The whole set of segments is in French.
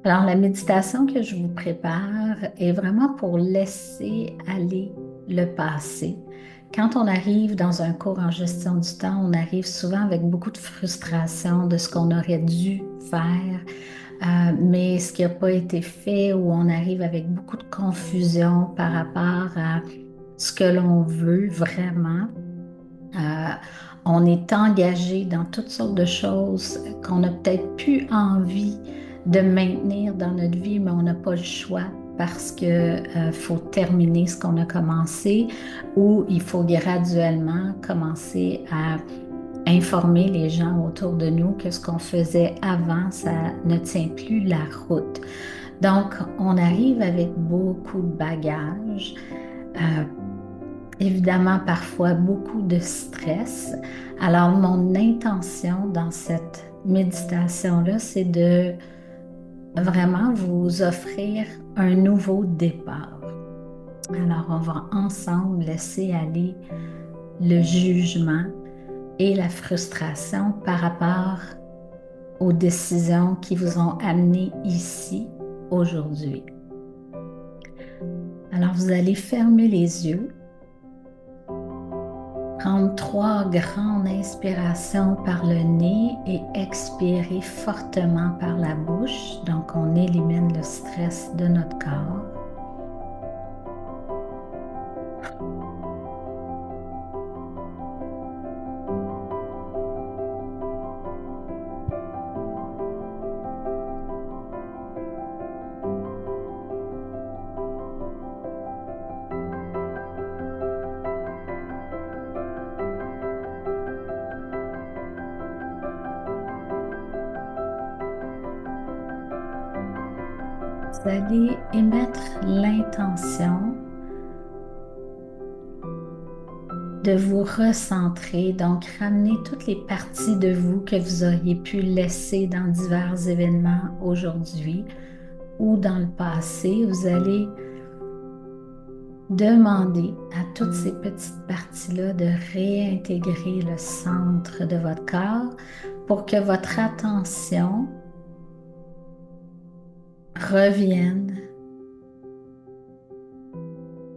Alors, la méditation que je vous prépare est vraiment pour laisser aller le passé. Quand on arrive dans un cours en gestion du temps, on arrive souvent avec beaucoup de frustration de ce qu'on aurait dû faire, mais ce qui n'a pas été fait, ou on arrive avec beaucoup de confusion par rapport à ce que l'on veut vraiment. Euh, on est engagé dans toutes sortes de choses qu'on n'a peut-être plus envie de maintenir dans notre vie, mais on n'a pas le choix parce que, faut terminer ce qu'on a commencé, ou il faut graduellement commencer à informer les gens autour de nous que ce qu'on faisait avant, ça ne tient plus la route. Donc, on arrive avec beaucoup de bagages. euh, Évidemment, parfois beaucoup de stress. Alors, mon intention dans cette méditation-là, c'est de vraiment vous offrir un nouveau départ. Alors, on va ensemble laisser aller le jugement et la frustration par rapport aux décisions qui vous ont amené ici aujourd'hui. Alors, vous allez fermer les yeux. Prendre trois grandes inspirations par le nez et expirer fortement par la bouche. Donc, on élimine le stress de notre corps. Vous allez émettre l'intention de vous recentrer, donc ramener toutes les parties de vous que vous auriez pu laisser dans divers événements aujourd'hui ou dans le passé. Vous allez demander à toutes ces petites parties-là de réintégrer le centre de votre corps pour que votre attention revienne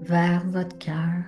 vers votre cœur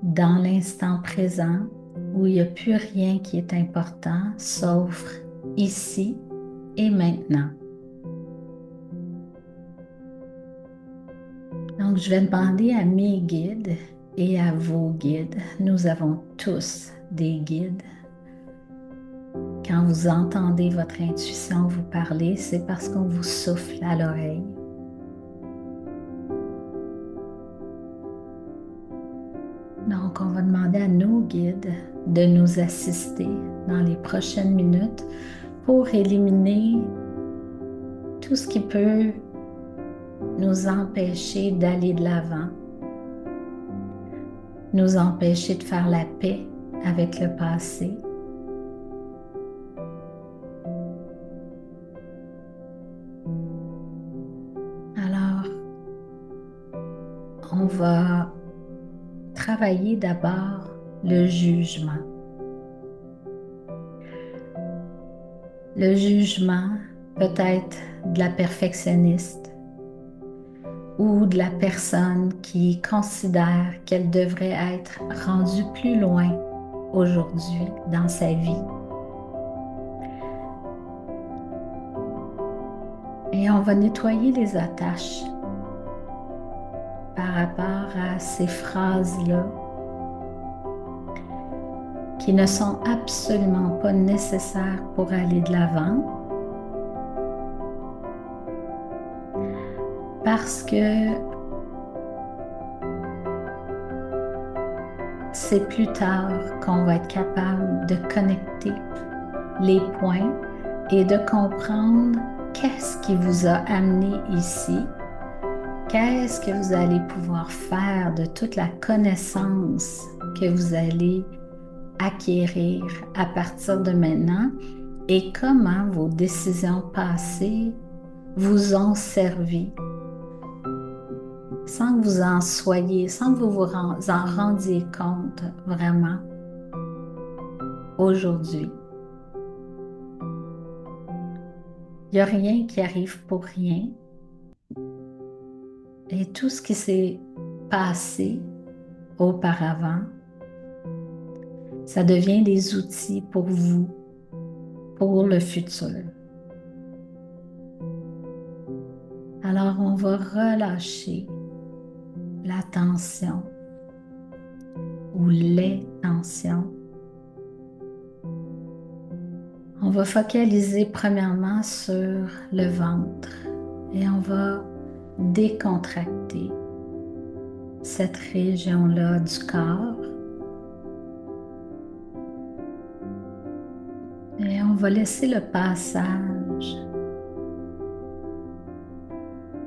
dans l'instant présent où il n'y a plus rien qui est important sauf ici et maintenant. Donc, je vais demander à mes guides et à vos guides. Nous avons tous des guides. Quand vous entendez votre intuition vous parler, c'est parce qu'on vous souffle à l'oreille. Donc, on va demander à nos guides de nous assister dans les prochaines minutes pour éliminer tout ce qui peut nous empêcher d'aller de l'avant, nous empêcher de faire la paix avec le passé. Alors, on va travailler d'abord le jugement. Le jugement peut être de la perfectionniste ou de la personne qui considère qu'elle devrait être rendue plus loin aujourd'hui dans sa vie. Et on va nettoyer les attaches par rapport à ces phrases-là qui ne sont absolument pas nécessaires pour aller de l'avant, parce que c'est plus tard qu'on va être capable de connecter les points et de comprendre qu'est-ce qui vous a amené ici, qu'est-ce que vous allez pouvoir faire de toute la connaissance que vous allez acquérir à partir de maintenant et comment vos décisions passées vous ont servi sans que vous en soyez, sans que vous vous en rendiez compte vraiment aujourd'hui. Il n'y a rien qui arrive pour rien. Et tout ce qui s'est passé auparavant, ça devient des outils pour vous, pour le futur. Alors, on va relâcher la tension ou les tensions. On va focaliser premièrement sur le ventre et on va décontracter cette région-là du corps. Et on va laisser le passage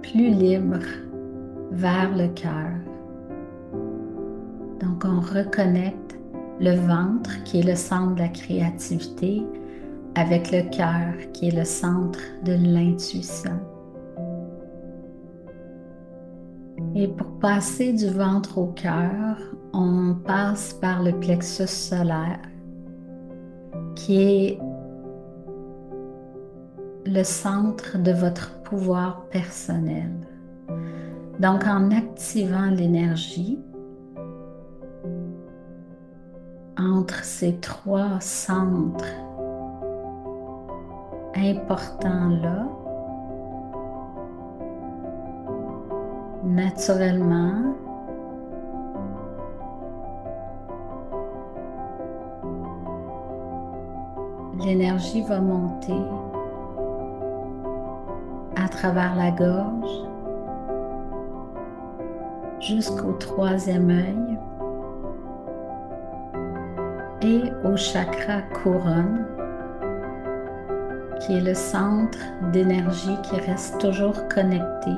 plus libre vers le cœur. Donc, on reconnecte le ventre qui est le centre de la créativité avec le cœur qui est le centre de l'intuition. Et pour passer du ventre au cœur, on passe par le plexus solaire qui est le centre de votre pouvoir personnel. Donc, en activant l'énergie entre ces trois centres importants-là, naturellement, l'énergie va monter à travers la gorge jusqu'au troisième œil et au chakra couronne, qui est le centre d'énergie qui reste toujours connecté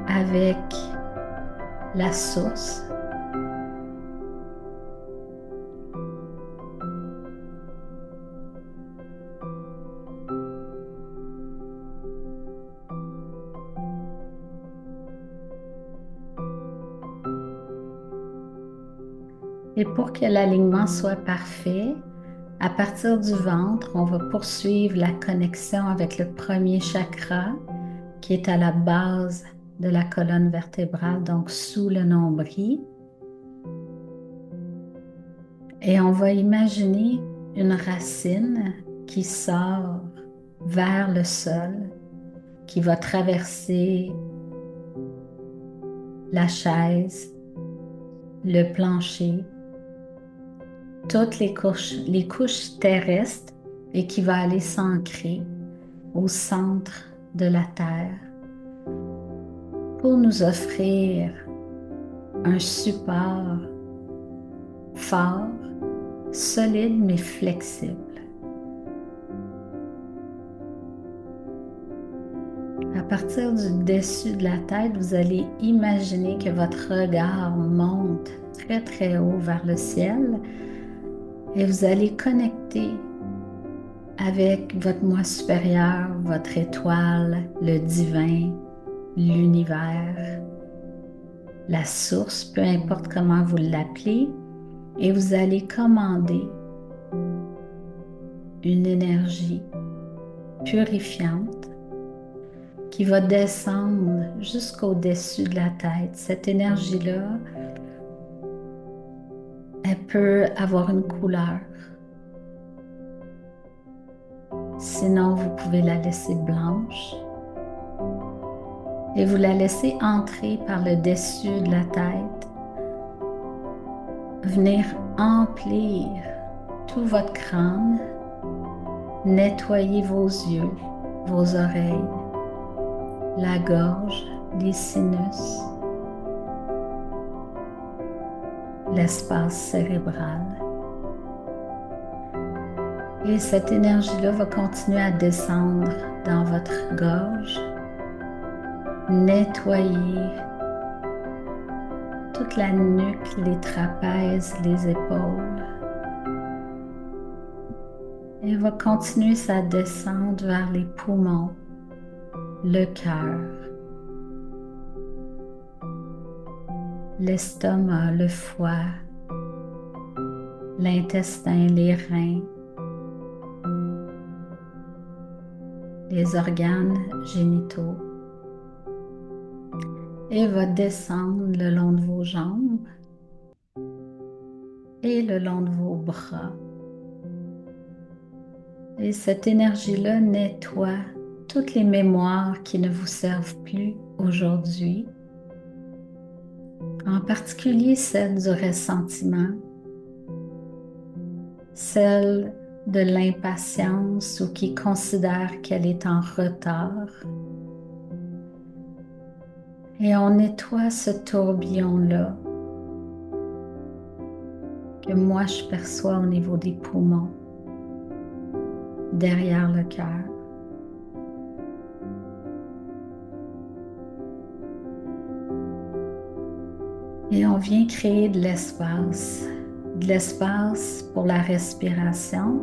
avec la source. Et pour que l'alignement soit parfait, à partir du ventre, on va poursuivre la connexion avec le premier chakra qui est à la base de la colonne vertébrale, donc sous le nombril. Et on va imaginer une racine qui sort vers le sol, qui va traverser la chaise, le plancher, toutes les couches terrestres et qui va aller s'ancrer au centre de la Terre pour nous offrir un support fort, solide mais flexible. À partir du dessus de la tête, vous allez imaginer que votre regard monte très très haut vers le ciel et vous allez connecter avec votre moi supérieur, votre étoile, le divin, l'univers, la source, peu importe comment vous l'appelez, et vous allez commander une énergie purifiante qui va descendre jusqu'au-dessus de la tête. Cette énergie-là, elle peut avoir une couleur. Sinon, vous pouvez la laisser blanche et vous la laissez entrer par le dessus de la tête, venir emplir tout votre crâne, nettoyer vos yeux, vos oreilles, la gorge, les sinus, l'espace cérébral. Et cette énergie-là va continuer à descendre dans votre gorge, nettoyer toute la nuque, les trapèzes, les épaules. Et va continuer sa descente vers les poumons, le cœur, l'estomac, le foie, l'intestin, les reins, les organes génitaux et va descendre le long de vos jambes et le long de vos bras. Et cette énergie-là nettoie toutes les mémoires qui ne vous servent plus aujourd'hui, en particulier celle du ressentiment, celle de l'impatience ou qui considère qu'elle est en retard. Et on nettoie ce tourbillon-là que moi je perçois au niveau des poumons, derrière le cœur. Et on vient créer de l'espace pour la respiration.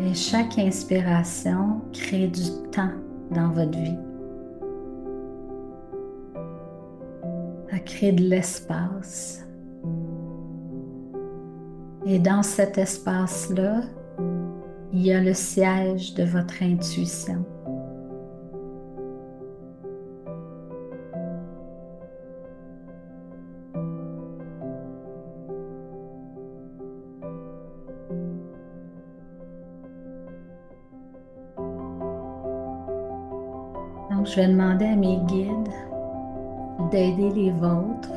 Et chaque inspiration crée du temps dans votre vie. Ça crée de l'espace. Et dans cet espace-là, il y a le siège de votre intuition. Donc, je vais demander à mes guides d'aider les vôtres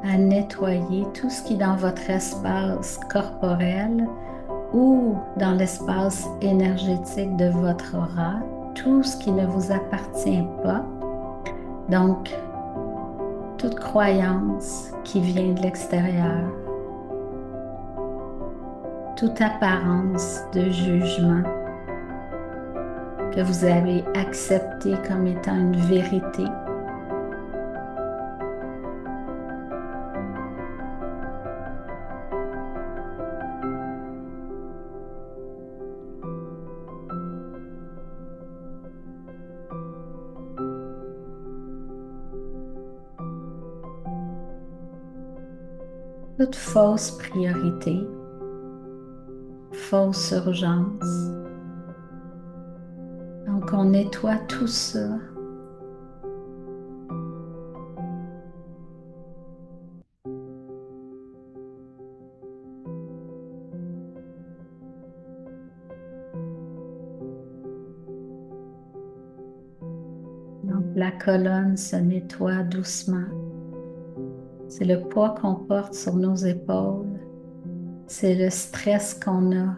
à nettoyer tout ce qui est dans votre espace corporel ou dans l'espace énergétique de votre aura, tout ce qui ne vous appartient pas. Donc, toute croyance qui vient de l'extérieur, toute apparence de jugement que vous avez accepté comme étant une vérité. Toute fausse priorité, fausse urgence. Donc, on nettoie tout ça. Donc, la colonne se nettoie doucement. C'est le poids qu'on porte sur nos épaules. C'est le stress qu'on a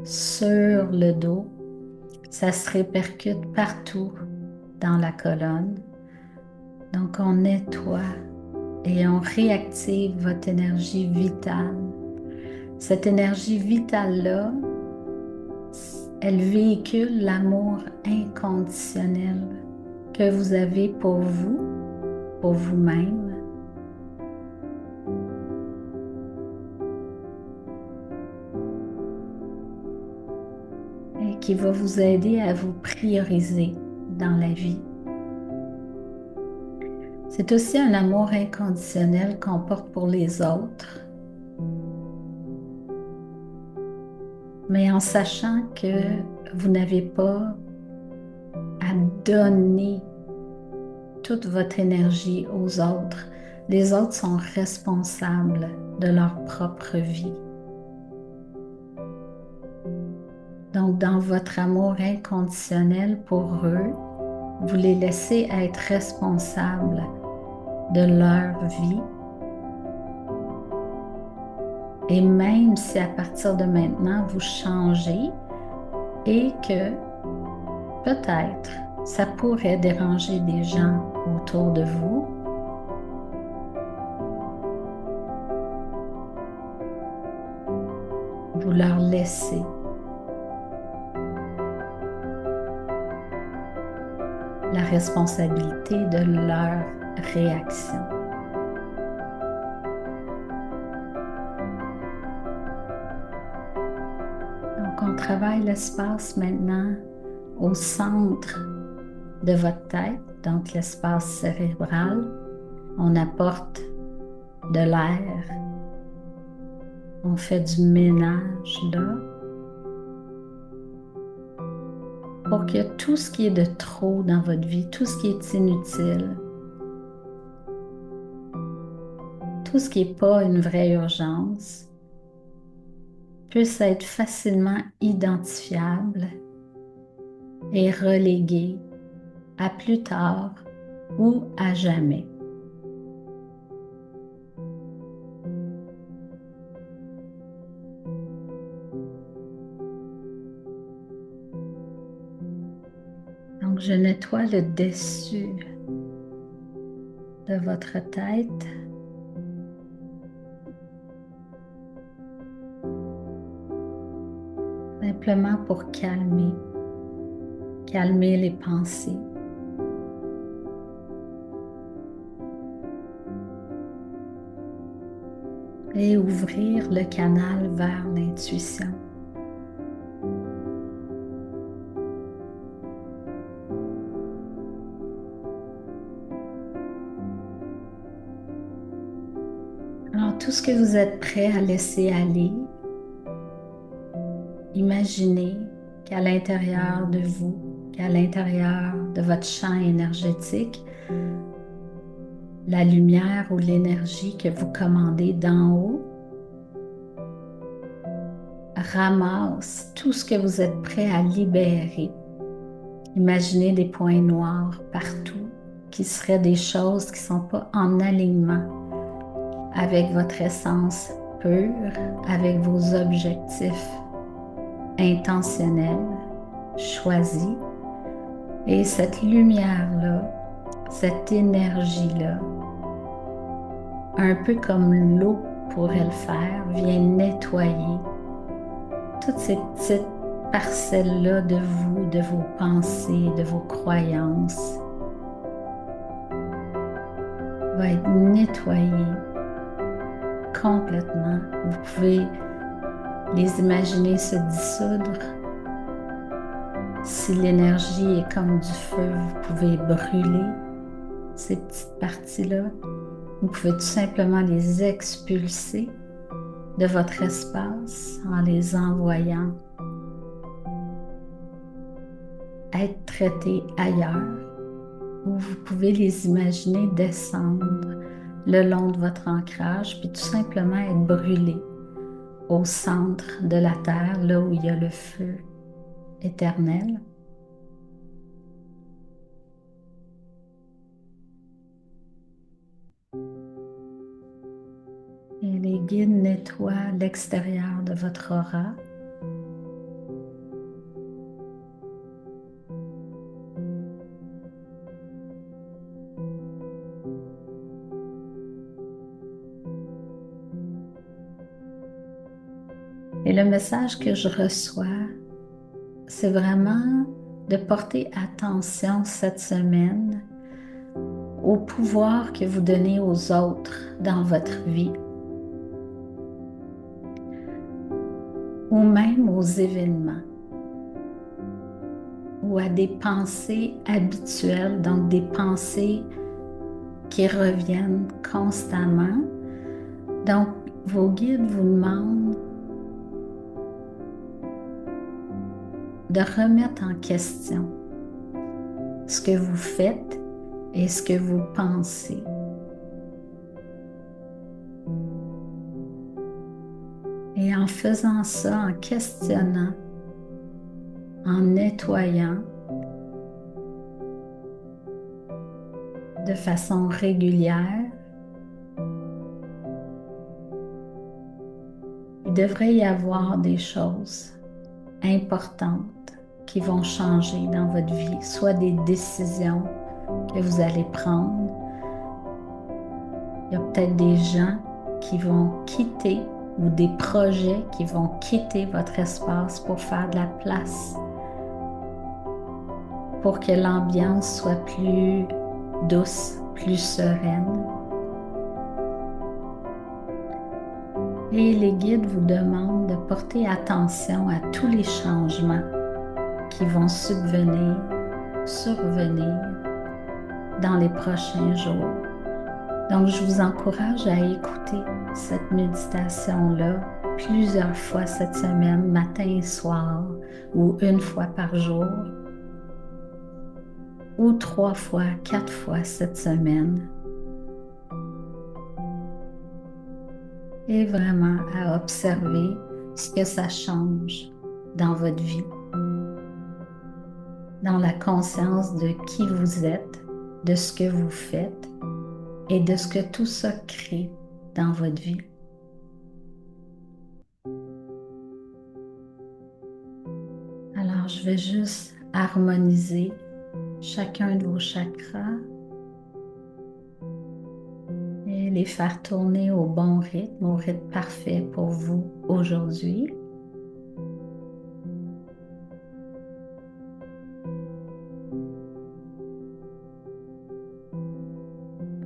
sur le dos. Ça se répercute partout dans la colonne. Donc, on nettoie et on réactive votre énergie vitale. Cette énergie vitale-là, elle véhicule l'amour inconditionnel que vous avez pour vous-même. Et qui va vous aider à vous prioriser dans la vie. C'est aussi un amour inconditionnel qu'on porte pour les autres, mais en sachant que vous n'avez pas à donner toute votre énergie aux autres. Les autres sont responsables de leur propre vie. Donc, dans votre amour inconditionnel pour eux, vous les laissez être responsables de leur vie. Et même si à partir de maintenant, vous changez et que peut-être ça pourrait déranger des gens autour de vous, vous leur laissez la responsabilité de leur réaction. Donc, on travaille l'espace maintenant au centre de votre tête, donc l'espace cérébral. On apporte de l'air. On fait du ménage là. pour que tout ce qui est de trop dans votre vie, tout ce qui est inutile, tout ce qui n'est pas une vraie urgence, puisse être facilement identifiable et relégué à plus tard ou à jamais. Donc, je nettoie le dessus de votre tête. Simplement pour calmer les pensées. Et ouvrir le canal vers l'intuition. Alors, tout ce que vous êtes prêt à laisser aller, imaginez qu'à l'intérieur de vous, qu'à l'intérieur de votre champ énergétique, la lumière ou l'énergie que vous commandez d'en haut ramasse tout ce que vous êtes prêt à libérer. Imaginez des points noirs partout qui seraient des choses qui ne sont pas en alignement avec votre essence pure, avec vos objectifs intentionnels, choisis. Et cette lumière-là, cette énergie-là, un peu comme l'eau pourrait le faire, vient nettoyer toutes ces petites parcelles-là de vous, de vos pensées, de vos croyances, va être nettoyée complètement. Vous pouvez les imaginer se dissoudre. Si l'énergie est comme du feu, vous pouvez brûler ces petites parties-là. Vous pouvez tout simplement les expulser de votre espace en les envoyant être traités ailleurs, ou vous pouvez les imaginer descendre le long de votre ancrage, puis tout simplement être brûlés au centre de la terre, là où il y a le feu éternel. Et les guides nettoient l'extérieur de votre aura. Et le message que je reçois, c'est vraiment de porter attention cette semaine au pouvoir que vous donnez aux autres dans votre vie, ou même aux événements, ou à des pensées habituelles, donc des pensées qui reviennent constamment. Donc, vos guides vous demandent de remettre en question ce que vous faites et ce que vous pensez. Et en faisant ça, en questionnant, en nettoyant de façon régulière, il devrait y avoir des choses importantes qui vont changer dans votre vie, soit des décisions que vous allez prendre. Il y a peut-être des gens qui vont quitter ou des projets qui vont quitter votre espace pour faire de la place, pour que l'ambiance soit plus douce, plus sereine. Et les guides vous demandent de porter attention à tous les changements qui vont survenir dans les prochains jours. Donc, je vous encourage à écouter cette méditation-là plusieurs fois cette semaine, matin et soir, ou une fois par jour, ou 3 fois, 4 fois cette semaine. Et vraiment à observer ce que ça change dans votre vie, dans la conscience de qui vous êtes, de ce que vous faites et de ce que tout ça crée dans votre vie. Alors, je vais juste harmoniser chacun de vos chakras et les faire tourner au bon rythme, au rythme parfait pour vous aujourd'hui.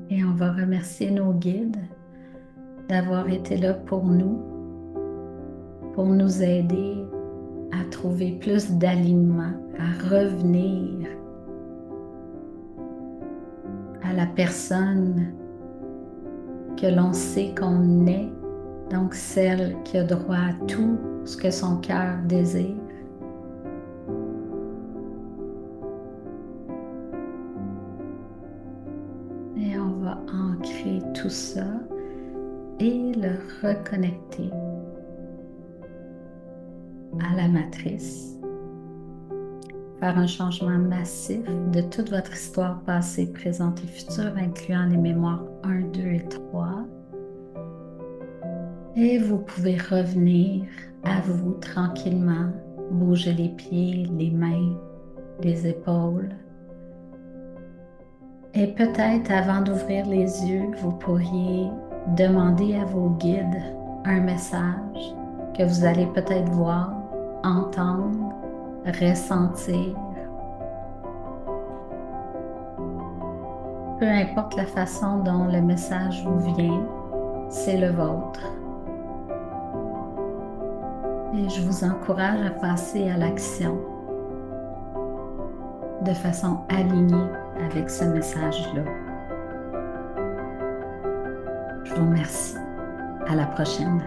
Et on va remercier nos guides d'avoir été là pour nous aider à trouver plus d'alignement, à revenir à la personne que l'on sait qu'on est, donc celle qui a droit à tout ce que son cœur désire. Et on va ancrer tout ça et le reconnecter à la matrice. Faire un changement massif de toute votre histoire passée, présente et future, incluant les mémoires 1, 2 et 3. Et vous pouvez revenir à vous tranquillement, bouger les pieds, les mains, les épaules. Et peut-être avant d'ouvrir les yeux, vous pourriez demander à vos guides un message que vous allez peut-être voir, entendre, ressentir. Peu importe la façon dont le message vous vient, c'est le vôtre. Et je vous encourage à passer à l'action de façon alignée avec ce message-là. Je vous remercie. À la prochaine.